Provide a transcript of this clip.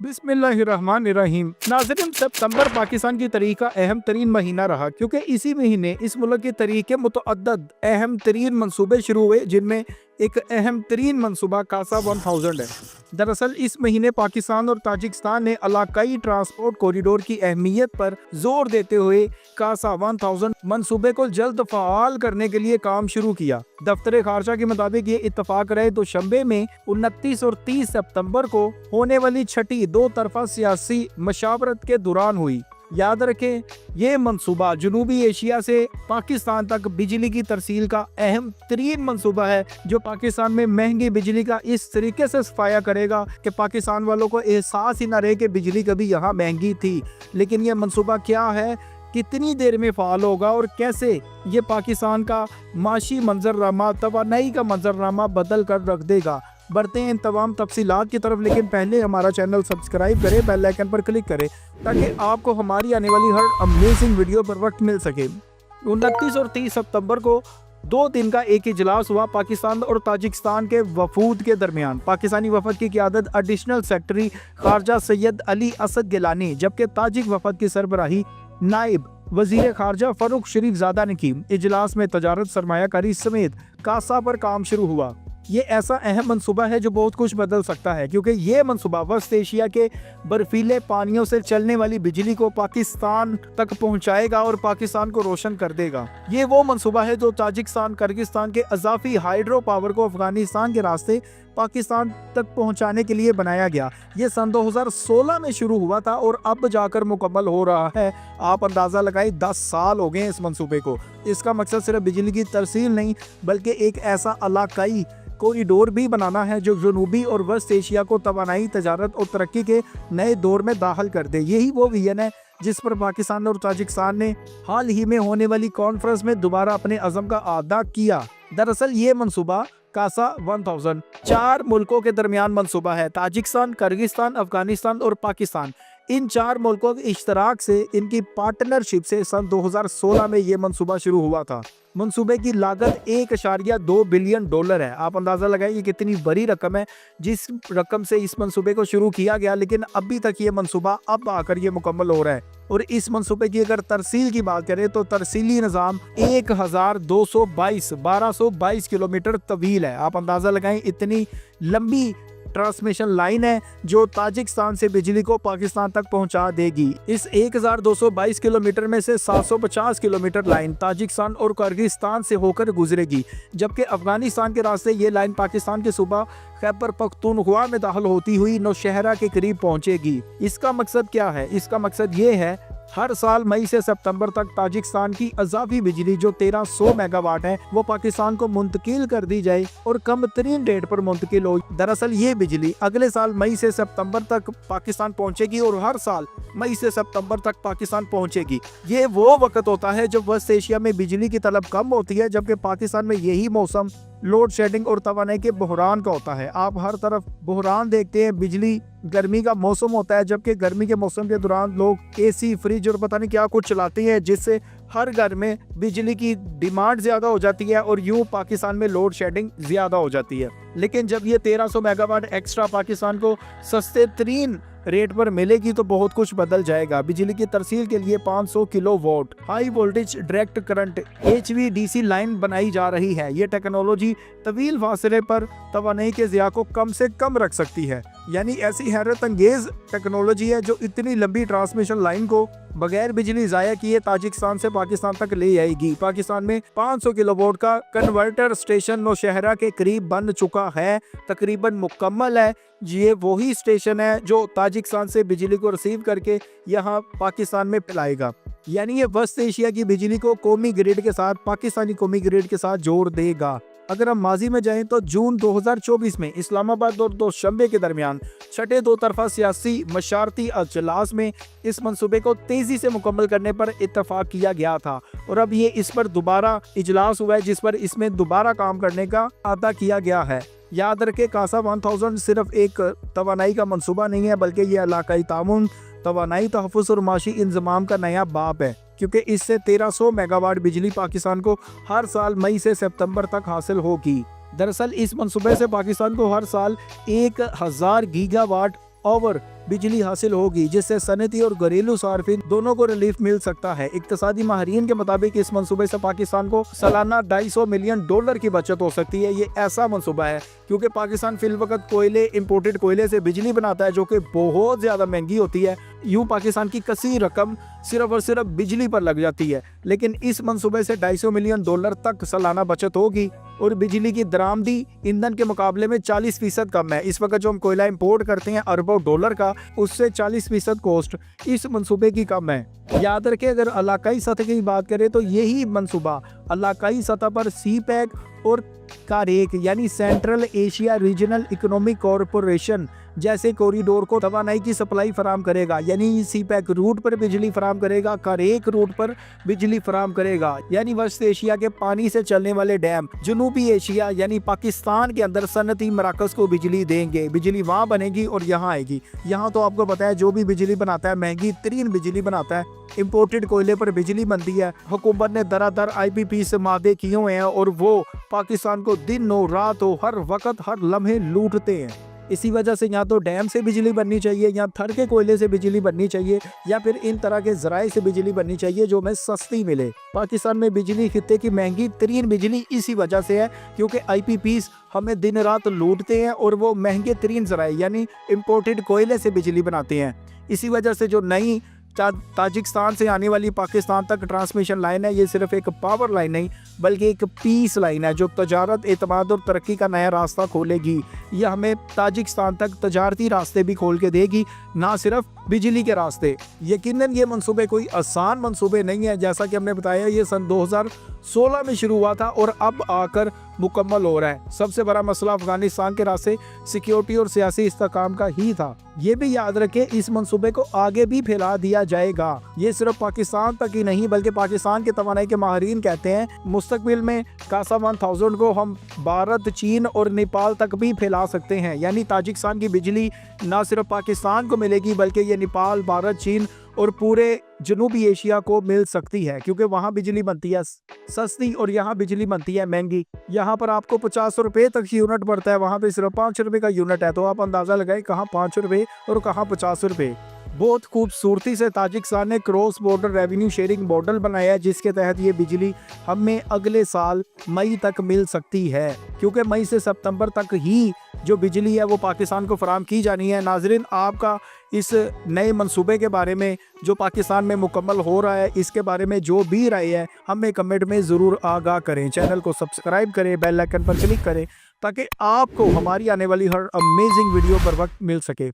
बिस्मिल्लाहिर्रहमानिर्रहीम। नाज़रीन, सितंबर पाकिस्तान की तारीख का अहम तरीन महीना रहा, क्योंकि इसी महीने इस मुल्क की तारीख के मुतअद्दद अहम तरीन मंसूबे शुरू हुए, जिनमें एक अहम तरीन मंसूबा कासा 1000 है। दरअसल इस महीने पाकिस्तान और ताजिकिस्तान ने इलाकाई ट्रांसपोर्ट कॉरिडोर की अहमियत पर जोर देते हुए कासा 1000 मंसूबे को जल्द फ़ाल करने के लिए काम शुरू किया। दफ्तर खारजा के मुताबिक ये इत्तफाक रहे दोशंबे में 29 और 30 सितंबर को होने वाली छठी दो तरफा सियासी मशावरत के दौरान हुई। याद रखें, ये मंसूबा जनूबी एशिया से पाकिस्तान तक बिजली की तरसील का अहम तरीन मंसूबा है, जो पाकिस्तान में महंगी बिजली का इस तरीके से सफाया करेगा कि पाकिस्तान वालों को एहसास ही ना रहे कि बिजली कभी यहाँ महंगी थी। लेकिन ये मंसूबा क्या है, कितनी देर में फ़ाल होगा और कैसे ये पाकिस्तान का माशी मंजरनामा, तवानाई का मंजरनामा बदल कर रख देगा। बढ़ते हैं इन तमाम तफसीलात की तरफ, लेकिन पहले हमारा चैनल सब्सक्राइब करें, बेल आइकन पर क्लिक करें ताकि आपको हमारी आने वाली हर अमेजिंग वीडियो पर वक्त मिल सके। 29 और 30 सितंबर को 2 दिन का एक इजलास हुआ पाकिस्तान और ताजिकिस्तान के वफूद के दरमियान। पाकिस्तानी वफद की क़यादत एडिशनल सेक्रेटरी खारजा सैयद अली असद गिलानी, जबकि ताजिक वफद की सरबराही नायब वजीर खारजा फरूख शरीफ ज़ादा ने की। इजलास में तजारत, सरमायाकारी समेत कासा पर काम शुरू हुआ। ये ऐसा अहम मंसूबा है जो बहुत कुछ बदल सकता है, क्योंकि ये मंसूबा वस्त एशिया के बर्फीले पानियों से चलने वाली बिजली को पाकिस्तान तक पहुंचाएगा और पाकिस्तान को रोशन कर देगा। ये वो मंसूबा है जो ताजिकिस्तान, किर्गिस्तान के अजाफी हाइड्रो पावर को अफगानिस्तान के रास्ते पाकिस्तान तक पहुंचाने के लिए बनाया गया। ये सन 2016 में शुरू हुआ था और अब जाकर मुकम्मल हो रहा है। आप अंदाज़ा लगाएं, 10 साल हो गए इस मंसूबे को। इसका मकसद सिर्फ बिजली की तरसील नहीं, बल्कि एक ऐसा इलाकाई कॉरिडोर भी बनाना है जो जनूबी और वस्त एशिया को तवानाई, तजारत और तरक्की के नए दौर में दाखिल कर दे। यही वो विजन है जिस पर पाकिस्तान और ताजिकिस्तान ने हाल ही में होने वाली कॉन्फ्रेंस में दोबारा अपने अज़म का आदा किया। दरअसल ये मंसूबा कासा 1000 4 मुल्कों के दरमियान मंसूबा है। ताजिकिस्तान, किर्गिस्तान, अफगानिस्तान और पाकिस्तान, इन 4 मुल्कों के इश्तराक से, इनकी पार्टनरशिप से सन 2016 में ये मंसूबा शुरू हुआ था। मंसूबे की लागत $1.2 बिलियन है। आप अंदाज़ा लगाइए कितनी बड़ी रकम है जिस रकम से इस मंसूबे को शुरू किया गया, लेकिन अभी तक ये मंसूबा अब आकर ये मुकम्मल हो रहा है। और इस मंसूबे की अगर तरसील की बात करें तो तरसीली निज़ाम 1222 किलोमीटर तवील है। आप अंदाज़ा लगाएं, इतनी लंबी ट्रांसमिशन लाइन है जो ताजिकिस्तान से बिजली को पाकिस्तान तक पहुंचा देगी। इस 1222 किलोमीटर में से 750 किलोमीटर लाइन ताजिकिस्तान और किर्गिस्तान से होकर गुजरेगी, जबकि अफगानिस्तान के रास्ते ये लाइन पाकिस्तान के सूबा खैबर पख्तूनख्वा में दाखिल होती हुई नौशहरा के करीब पहुंचेगी। इसका मकसद क्या है? इसका मकसद ये है, हर साल मई से सितंबर तक ताजिकिस्तान की अज़ाफी बिजली जो 1300 मेगावाट है वो पाकिस्तान को मुंतकिल कर दी जाए और कम तरीन रेट पर मुंतकिल हो। दरअसल ये बिजली अगले साल मई से सितंबर तक पाकिस्तान पहुंचेगी और हर साल मई से सितंबर तक पाकिस्तान पहुंचेगी। ये वो वक्त होता है जब वेस्ट एशिया में बिजली की तलब कम होती है, जबकि पाकिस्तान में यही मौसम लोड शेडिंग और तवानाई के बहरान का होता है। आप हर तरफ बहरान देखते हैं। बिजली गर्मी का मौसम होता है, जबकि गर्मी के मौसम के दौरान लोग एसी, फ्रिज और पता नहीं क्या कुछ चलाते हैं, जिससे हर घर में बिजली की डिमांड ज़्यादा हो जाती है और यूँ पाकिस्तान में लोड शेडिंग ज़्यादा हो जाती है। लेकिन जब ये 1300 मेगावाट एक्स्ट्रा पाकिस्तान को सस्ते तरीन रेट पर मिलेगी तो बहुत कुछ बदल जाएगा। बिजली की तरसील के लिए 500 kilowatt high voltage direct current HVDC line बनाई जा रही है। ये टेक्नोलॉजी तवील फासले पर तवानाई के ज़िया को कम से कम रख सकती है। यानी ऐसी हैरत अंगेज टेक्नोलॉजी है जो इतनी लंबी ट्रांसमिशन लाइन को बगैर बिजली ज़ाया किए ताजिकिस्तान से पाकिस्तान तक ले आएगी। पाकिस्तान में 500 किलोवाट का कन्वर्टर स्टेशन नौशहरा के करीब बन चुका है, तकरीबन मुकम्मल है। ये वही स्टेशन है जो ताजिकिस्तान से बिजली को रिसीव करके यहाँ पाकिस्तान में पिलाएगा। यानी ये वेस्ट एशिया की बिजली को कौमी ग्रिड के साथ, पाकिस्तानी कौमी ग्रिड के साथ जोड़ देगा। अगर हम माजी में जाएं तो जून 2024 में इस्लामाबाद और दोशंबे के दरमियान छठे दो तरफा सियासी मशारती अजलास में इस मंसूबे को तेजी से मुकम्मल करने पर इत्तफाक किया गया था और अब ये इस पर दोबारा इजलास हुआ है, जिस पर इसमें दोबारा काम करने का अदा किया गया है। याद रखें, कासा 1000 सिर्फ एक तवानाई का मंसूबा नहीं है, बल्कि ये इलाकाई तामुन, तवानाई तहफ़्फ़ुज़ और माशी इंज़माम का नया बाब है, क्योंकि इससे 1300 मेगावाट बिजली पाकिस्तान को हर साल मई से सितंबर तक हासिल होगी। दरअसल इस मंसूबे से पाकिस्तान को हर साल 1000 गीगावाट ओवर बिजली हासिल होगी, जिससे सनती और घरेलू सार्फिन दोनों को रिलीफ मिल सकता है। इक्तसादी माहिरीन के मुताबिक इस मंसूबे से पाकिस्तान को सालाना $250 मिलियन की बचत हो सकती है। ये ऐसा मंसूबा है क्योंकि पाकिस्तान फिल वक्त कोयले, इंपोर्टेड कोयले से बिजली बनाता है जो कि बहुत ज्यादा महंगी होती है। यूं पाकिस्तान की कसी रकम सिर्फ और सिर्फ बिजली पर लग जाती है, लेकिन इस मंसूबे से $250 मिलियन तक सालाना बचत होगी और बिजली की दरामदी ईंधन के मुकाबले में 40% कम है। इस वक्त जो हम कोयला इंपोर्ट करते हैं अरबों डॉलर का, उससे 40% कॉस्ट इस मंसूबे की कम है। याद रखें, अगर इलाकाई सतह की बात करें तो यही मंसूबा इलाकाई सतह पर CPEC और कारेक यानी central Asia regional economic corporation जैसे कॉरिडोर को तवानाई की सप्लाई फराम करेगा। यानी CPEC रूट पर बिजली फराम करेगा, कारेक रूट पर बिजली फराम करेगा। यानी वेस्ट एशिया के पानी से चलने वाले डैम जनूबी एशिया यानी पाकिस्तान के अंदर सनती मराकज को बिजली देंगे। बिजली वहाँ बनेगी और यहाँ आएगी। यहाँ तो आपको पता है जो भी बिजली बनाता है महंगी तरीन बिजली बनाता है, इंपोर्टेड कोयले पर बिजली बनती है। हुकूमत ने दरादर IPP से मादे किए हुए हैं और वो पाकिस्तान को दिन हो रात हो हर वक्त हर लम्हे लूटते हैं। इसी वजह से या तो डैम से बिजली बननी चाहिए, या थर के कोयले से बिजली बननी चाहिए, या फिर इन तरह के जराए से बिजली बननी चाहिए जो हमें सस्ती मिले। पाकिस्तान में बिजली खित्ते की महंगी तरीन बिजली इसी वजह से है क्योंकि IPPs हमें दिन रात लूटते हैं और वो महंगे तरीन जराए यानी इंपोर्टेड कोयले से बिजली बनाते हैं। इसी वजह से जो नई ताजिकिस्तान से आने वाली पाकिस्तान तक ट्रांसमिशन लाइन है, ये सिर्फ एक पावर लाइन नहीं बल्कि एक पीस लाइन है जो तजारत, एतमाद और तरक्की का नया रास्ता खोलेगी। यह हमें ताजिकिस्तान तक तजारती रास्ते भी खोल के देगी, ना सिर्फ बिजली के रास्ते। यकीनन ये मंसूबे कोई आसान मंसूबे नहीं है। जैसा कि हमने बताया, ये सन 2016 में शुरू हुआ था और अब आकर मुकम्मल हो रहा है। सबसे बड़ा मसला अफगानिस्तान के रास्ते सिक्योरिटी और सियासी इस्तेहकाम का ही था। ये भी याद रखें, इस मंसूबे को आगे भी फैला दिया जाएगा। ये सिर्फ पाकिस्तान तक ही नहीं बल्कि पाकिस्तान के तवानाई के माहिरीन कहते हैं मुस्तकबिल में कासा 1000 को हम भारत, चीन और नेपाल तक भी फैला सकते हैं। यानी ताजिकिस्तान की बिजली ना सिर्फ पाकिस्तान को मिलेगी बल्कि ये नेपाल, भारत, चीन और पूरे जनूबी एशिया को मिल सकती है क्योंकि वहाँ बिजली बनती है सस्ती और यहाँ बिजली बनती है महंगी। यहाँ पर आपको 50 रुपए तक यूनिट पड़ता है, वहाँ पे सिर्फ 5 रुपए का यूनिट है। तो आप अंदाजा लगाएं कहाँ 5 रुपए और कहाँ 50 रुपए। बहुत खूबसूरती से ताजिकिस्तान ने cross border revenue sharing model बनाया है जिसके तहत ये बिजली हमें अगले साल मई तक मिल सकती है क्योंकि मई से सितंबर तक ही जो बिजली है वो पाकिस्तान को फराम की जानी है। नाजरीन, आपका इस नए मंसूबे के बारे में जो पाकिस्तान में मुकम्मल हो रहा है इसके बारे में जो भी राय है हमें कमेंट में ज़रूर आगाह करें। चैनल को सब्सक्राइब करें, बेल आइकन पर क्लिक करें ताकि आपको हमारी आने वाली हर अमेजिंग वीडियो पर वक्त मिल सके।